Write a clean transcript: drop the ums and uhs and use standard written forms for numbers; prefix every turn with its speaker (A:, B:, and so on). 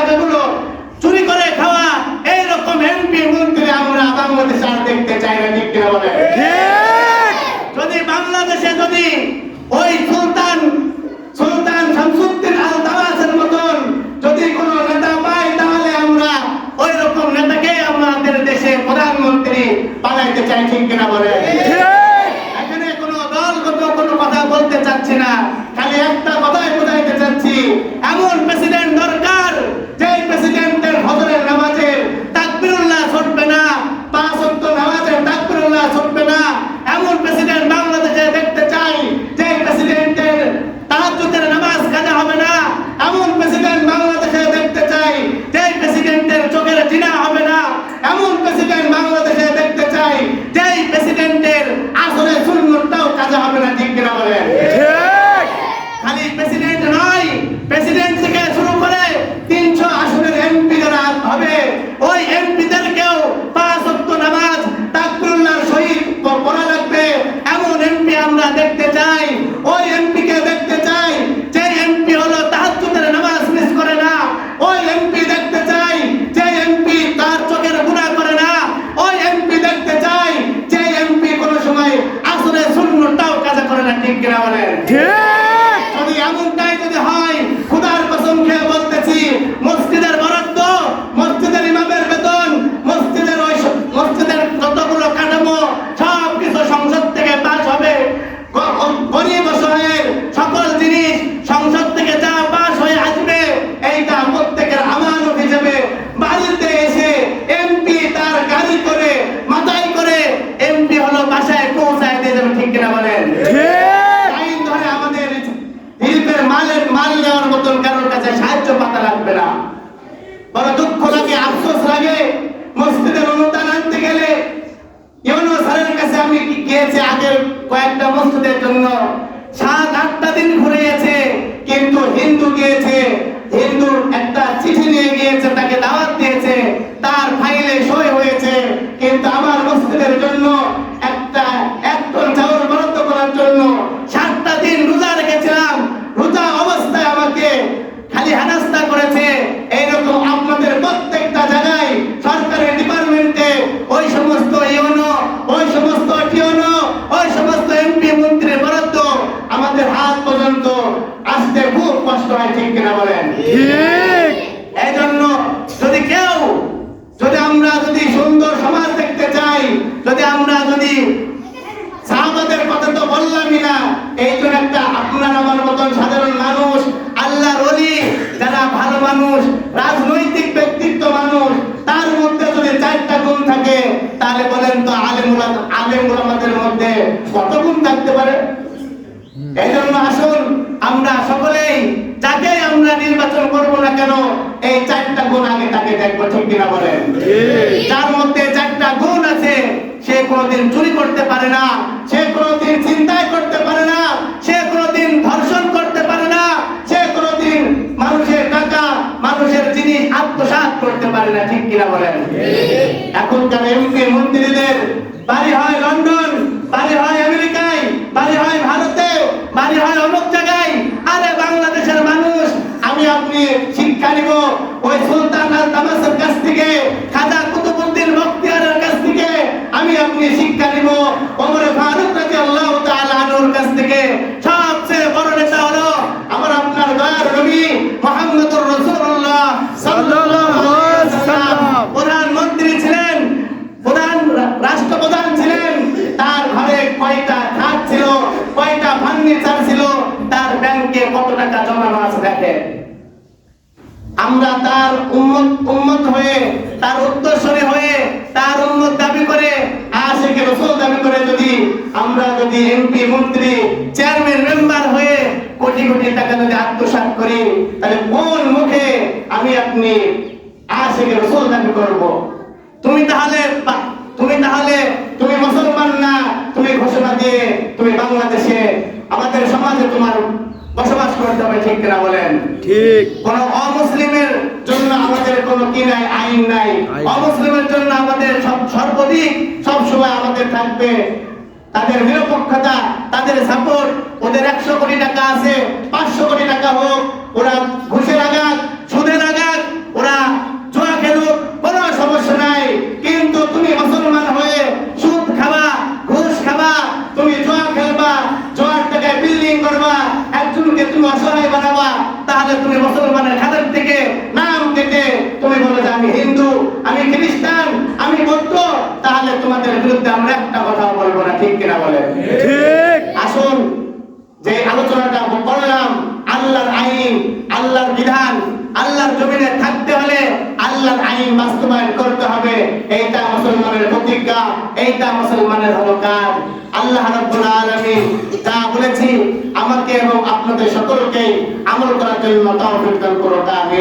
A: টাকাগুলো চুরি করে খাওয়া এইরকম এমপি মন্ত্রী আমরা বাংলাদেশে আর দেখতে চাই না, ঠিক কিনা বলে? যদি বাংলাদেশে যদি ওই সুলতান শামসুদ্দিন আল তাওয়াসের মতন যদি কোনো নেতা পাই, তাহলে আমরা ওই রকম নেতাকে আমাদের দেশে প্রধানমন্ত্রী বানাইতে চাই, ঠিক কিনা বলে? এখানে কোনো দলগত কোনো কথা বলতে চাচ্ছি না, খালি একটা কথাই বোঝাইতে চাচ্ছি, এমন প্রেসিডেন্ট দরকার যে প্রেসিডেন্টের হজরের নামাজের তাকবীরুল্লাহ ছুটবে না, 5 ওয়াক্ত নামাজের তাকবীরুল্লাহ ছুটবে না, এমন প্রেসিডেন্ট বাংলাদেশে দেখতে চাই যে প্রেসিডেন্টের তাহাজ্জুদের নামাজ কাজা হবে না, এমন প্রেসিডেন্ট বাংলাদেশে দেখতে চাই যে প্রেসিডেন্টের চোখের জিনা হবে না, এমন প্রেসিডেন্ট বাংলাদেশে দেখতে চাই যে প্রেসিডেন্টের আসলে সুন্নতটাও কাজা হবে না, ঠিক কিনা বলেন? খালি প্রেসিডেন্ট নয়, প্রেসিডেন্ট থেকে শুরু করে 300 আসনের এমপি যারা হবে, ওই এমপিদেরকেও 5 ওয়াক্ত নামাজ তাকবীরুল্লাহর সহিত পড়া লাগবে, এমন এমপি আমরা দেখতে চাই। ওই এমপিকে দেখতে চাই যে এমপি হলো তাহাজ্জুদের নামাজ মিস করে না, ওই এমপি দেখতে চাই যে এমপি তার চোখের গুনাহ করে না, ওই এমপি দেখতে চাই যে এমপি কোনো সময় আসলে সুন্নতটাও কাজা করে না, ঠিক কিনা বলেন? যদি এমনটাই যদি হয়, খোদার কসম খেয়ে বলতেছি, মসজিদের বরাদ্দ, মসজিদের ইমামের বেতন, মসজিদের যতগুলো কাঠামো সব কিছু সংসদ থেকে পাস হবে, গরিব অসহায়ের সকল জিনিস সংসদ থেকে যা পাস হয়ে আসবে, এইটা প্রত্যেকের আমানত হিসেবে বাড়িতে এসে এমপি তার গাড়ি করে মাথায় করে এমপি হলো বাসায় পৌঁছায় দিয়ে যাবে, ঠিক কিনা বলেন? মাল নেওয়ার মতন কারোর কাছে সাহায্য পাতা লাগবে না। বড় দুঃখ লাগে, আফসোস লাগে, মসজিদের অনুদান আনতে গেলে ইউনূস স্যারের কাছে আমি গিয়েছি আগের কয়েকটা মসজিদের জন্য, 7-8টা দিন ঘুরিয়েছে, কিন্তু হিন্দু গিয়েছে, হিন্দুর একটা চিঠি নিয়ে গিয়েছে, তাকে দাওয়াত দিয়েছে, তার ফাইলে সই হয়েছে, কিন্তু আমার মসজিদের জন্য এক টন চাউল বরাদ্দ করার জন্য 7টা দিন রোজা রেখেছিলাম, রোজা অবস্থায় আমাকে খালি হেনস্থা করেছে। এইরকম আপনাদের প্রত্যেকটা জায়গায় সরকারের ডিপার্টমেন্টে ওই সমস্ত ইউনো, ওই সমস্ত টিওনো, ওই সমস্ত এমপি মন্ত্রীর বরাদ্দ আমাদের হাত পর্যন্ত আসতে খুব কষ্ট হয়, ঠিক কিনা বলেন? এই জন্য যদি আমরা সুন্দর সমাজ দেখতে চাই, যদি সাহাবাদের কথা তো বললামই না, এই জন্য একটা আপনার আমার মতন সাধারণ মানুষ, আল্লাহর ওলি, যারা ভালো মানুষ, রাজনৈতিক ব্যক্তিত্ব মানুষ, তার মধ্যে যদি 4টা গুণ থাকে, তাহলে বলেন তো আলেম ওলামাদের মধ্যে কত গুণ থাকতে পারে? এই জন্য আসুন আমরা সকলেই যাকে আমরা নির্বাচন করব না কেন, এই 4টা গুণ আগে তাকে দেখবো, ঠিক কিনা বলেন? যার মধ্যে 4টা গুণ আছে, সে কোনোদিন চুরি করতে পারে না, সে কোনোদিন চিন্তায় করতে পারে না, সে কোনোদিন ধর্ষণ করতে পারে না, সে কোনোদিন মানুষের টাকা, মানুষের জিনিস আত্মসাৎ করতে পারে না, ঠিক কিনা বলেন? এখনকার এমপি মন্ত্রীদের বাড়ি হয় লন্ডন, বাড়ি হয় আমেরিকায়, বাড়ি হয় ভারতে, বাড়ি হয় অমুক জায়গায়। আরে বাংলাদেশের মানুষ, আমি আপনি শিক্ষা নিব ওই সুলতান আল তামাসের কাছ থেকে, খাজা কুতুবউদ্দিন বখতিয়ারের কাছ থেকে, আমি আপনি শিক্ষা নিব ওমর ফারুক রাদিয়াল্লাহু তাআলা আনহুর কাছ থেকে। সবচেয়ে বড় নেতা হলো আমার আপনার দয়ার নবী মুহাম্মদুর রাসূলুল্লাহ সাল্লাল্লাহু আলাইহি ওয়াসাল্লাম। প্রধানমন্ত্রী ছিলেন, রাষ্ট্রপ্রধান ছিলেন, তার ঘরে কয়টা খাট ছিল, কয়টা ফার্নিচার ছিল, তার ব্যাংকে কত টাকা জমানো আছে দেখেন। আমরা তার উম্মত হয়ে, তার উত্তরসূরি হয়ে, তার উম্মত দাবি করে, আশিকে রাসূল দাবি করে আমরা যদি এমপি মন্ত্রী চেয়ারম্যান মেম্বার হয়ে কোটি কোটি টাকা যদি আত্মসাৎ করি, তাহলে কোন মুখে আমি আপনি আশিকে রাসূল দাবি করব? তুমি মুসলমান না, তুমি ঘোষণা দিয়ে তুমি বাংলাদেশে আমাদের সমাজে তোমার বসবাস করতে হবে, ঠিক কিনা বলেন?
B: ঠিক।
A: কোন অমুসলিমের জন্য আমাদের কোনো কি নাই, আইন নাই। অমুসলিমের জন্য আমাদের সর্বাধিক সব সময় আমাদের থাকবে তাদের নিরপেক্ষতা, তাদের সাপোর্ট। ওদের 100 কোটি টাকা আছে, 500 কোটি টাকা হোক, ওরা ঘুষের আঘাত, সুদের আঘাত, জমিনে থাকতে হলে আল্লাহর আইন বাস্তবায়ন করতে হবে। এইটা মুসলমানের প্রতিজ্ঞা, এইটা মুসলমানের হলো কাজ। আল্লাহ রাব্বুল আলামিন যা বলেছি আমাকে এবং আপনাদের সকলকে আমল করার জন্য তৌফিক দান করুন। আমিন।